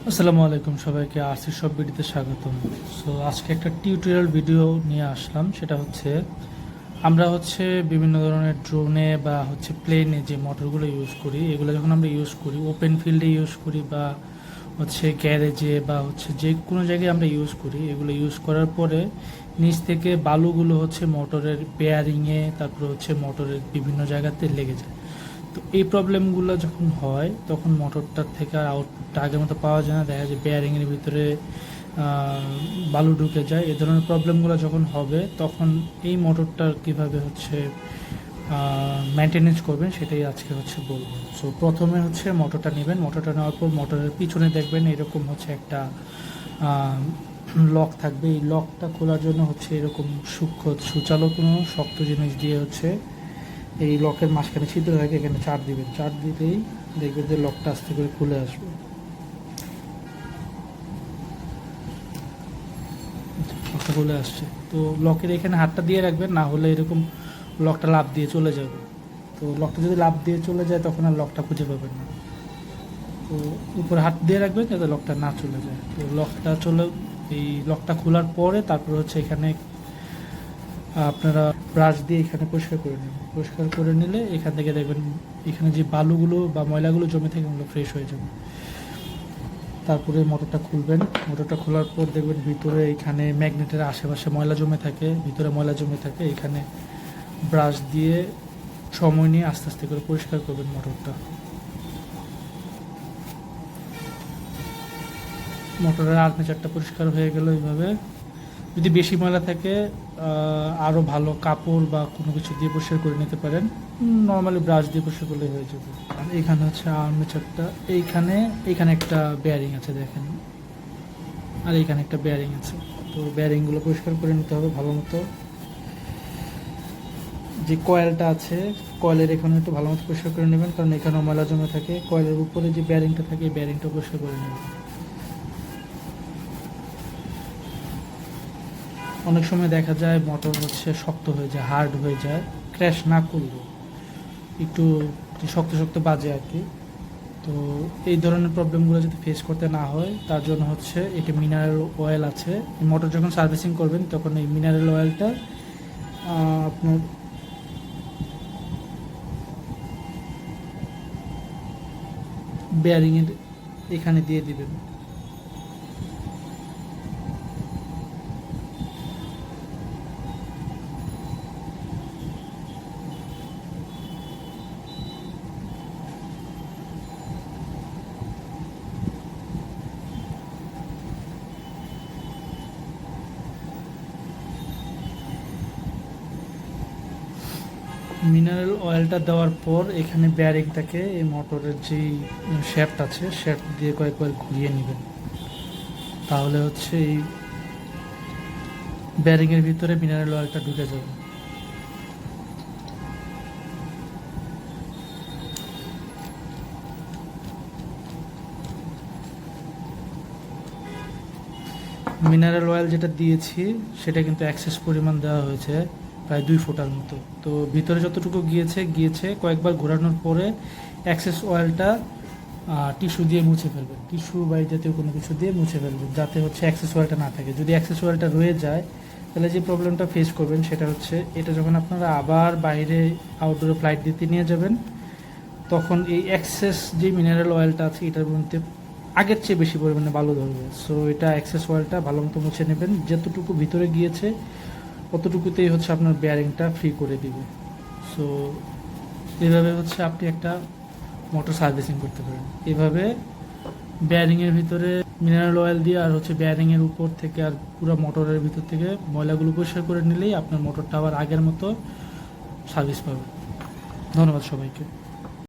আসসালামু আলাইকুম সবাইকে আরসি সব ভিডিওতে স্বাগতম। সো আজকে একটা টিউটোরিয়াল ভিডিও নিয়ে আসলাম, সেটা হচ্ছে আমরা বিভিন্ন ধরনের ড্রোনে বা প্লেনে যে মোটরগুলো ইউজ করি, এগুলো যখন আমরা ইউজ করি ওপেন ফিল্ডে ইউজ করি বা গ্যারেজে বা যে কোনো জায়গায় আমরা ইউজ করি, এগুলো ইউজ করার পরে নিচ থেকে বালুগুলো মোটরের বেয়ারিংয়ে, তারপরে মোটরের বিভিন্ন জায়গাতে লেগে যায়। তো এই প্রবলেমগুলো যখন হয় তখন মোটরটার থেকে আর আউটপুটটা আগের মতো পাওয়া যায় না, দেখা যায় বেয়ারিংয়ের ভিতরে বালু ঢুকে যায়। এই ধরনের প্রবলেমগুলো যখন হবে তখন এই মোটরটার কীভাবে মেনটেনেন্স করবেন সেটাই আজকে বলবো। সো প্রথমে মোটরটা নেবেন, মোটরটা নেওয়ার পর মোটরের পিছনে দেখবেন এরকম একটা লক থাকবে। এই লকটা খোলার জন্য এরকম সূক্ষ্ম সুচালো কোনো শক্ত জিনিস দিয়ে এই লকের মাঝখানে ছিদ্র থাকে, এখানে চার দিবেন, চার দিতেই দেখবেন যে লকটা আস্তে করে খুলে আসবে। লকটা খুলে আসছে, তো লকের এখানে হাতটা দিয়ে রাখবেন, না হলে এরকম লকটা লাফ দিয়ে চলে যাবে। তো লকটা যদি লাফ দিয়ে চলে যায় তখন আর লকটা খুঁজে পাবেন না। তো উপরে হাত দিয়ে রাখবেন যাতে লকটা না চলে যায়। তো এই লকটা খোলার পরে তারপর এখানে আপনারা ব্রাশ দিয়ে এখানে পরিষ্কার করে নেবেন। পরিষ্কার করে নিলে এখান থেকে দেখবেন এখানে যে বালুগুলো বা ময়লাগুলো জমে থাকে ওগুলো ফ্রেশ হয়ে যাবে। তারপরে মোটরটা খুলবেন, মোটরটা খোলার পর দেখবেন ভিতরে এখানে ম্যাগনেটের আশেপাশে ময়লা জমে থাকে, ভিতরে ময়লা জমে থাকে। এখানে ব্রাশ দিয়ে সময় নিয়ে আস্তে আস্তে করে পরিষ্কার করবেন মোটরটা। মোটরের আর্মেচারটা পরিষ্কার হয়ে গেল এইভাবে। যদি বেশি ময়লা থাকে আরও ভালো কাপড় বা কোনো কিছু দিয়ে পরিষ্কার করে নিতে পারেন, নর্মালি ব্রাশ দিয়ে পরিষ্কার করলে হয়ে যাবে। আর এখানে আর্মেচারটা, এইখানে একটা বেয়ারিং আছে দেখেন, আর এইখানে একটা বেয়ারিং আছে। তো বেয়ারিংগুলো পরিষ্কার করে নিতে হবে ভালো মতো। যে কয়েলটা আছে, কয়েলের এখানে একটু ভালো মতো পরিষ্কার করে নেবেন, কারণ এখানেও ময়লা জমে থাকে। কয়েলের উপরে যে বেয়ারিংটা থাকে এই বেয়ারিংটা পরিষ্কার করে নেবেন। অনেক সময় দেখা যায় মোটর শক্ত হয়ে যায়, হার্ড হয়ে যায়, ক্র্যাশ না করলেও একটু শক্ত শক্ত বাজে আর কি। তো এই ধরনের প্রবলেমগুলো যদি ফেস করতে না হয় তার জন্য এটি মিনারেল অয়েল আছে। মোটর যখন সার্ভিসিং করবেন তখন এই মিনারেল অয়েলটা আপনার বেয়ারিংয়ের এখানে দিয়ে দিবেন। মিনারেল অয়েলটা দেওয়ার পর এখানে বেয়ারিংটাকে, এই মোটরের যেই শ্যাফট আছে শ্যাফট দিয়ে কয়েকবার ঘুরিয়ে নেবেন। তাহলে এই বেয়ারিংয়ের ভিতরে মিনারেল অয়েলটা ঢুকে যাবে। মিনারেল অয়েল যেটা দিয়েছি সেটা কিন্তু অ্যাক্সেস পরিমাণ দেওয়া হয়েছে, প্রায় 2 ফোঁটার মতো। তো ভিতরে যতটুকু গিয়েছে কয়েকবার ঘোরানোর পরে অ্যাক্সেস অয়েলটা টিস্যু দিয়ে মুছে ফেলবেন, টিস্যু বা জাতীয় কোনো কিছু দিয়ে মুছে ফেলবেন, যাতে অ্যাক্সেস অয়েলটা না থাকে। যদি অ্যাক্সেস অয়েলটা রয়ে যায় তাহলে যে প্রবলেমটা ফেস করবেন সেটা এটা যখন আপনারা আবার বাইরে আউটডোরে ফ্লাইট দিতে নিয়ে যাবেন তখন এই অ্যাক্সেস যে মিনারেল অয়েলটা আছে এটার মধ্যে আগের চেয়ে বেশি পরিমাণে বালু ধরবে। সো এটা অ্যাক্সেস অয়েলটা ভালো মতো মুছে নেবেন, যতটুকু ভিতরে গিয়েছে অতটুকুতেই আপনার বেয়ারিংটা ফ্রি করে দিবে। সো এভাবে আপনি একটা মোটর সার্ভিসিং করতে পারেন। এভাবে বেয়ারিংয়ের ভিতরে মিনারেল অয়েল দিয়ে আর বেয়ারিংয়ের উপর থেকে আর পুরো মোটরের ভিতর থেকে ময়লাগুলো পরিষ্কার করে নিলেই আপনার মোটরটা আবার আগের মতো সার্ভিস পাবে। ধন্যবাদ সবাইকে।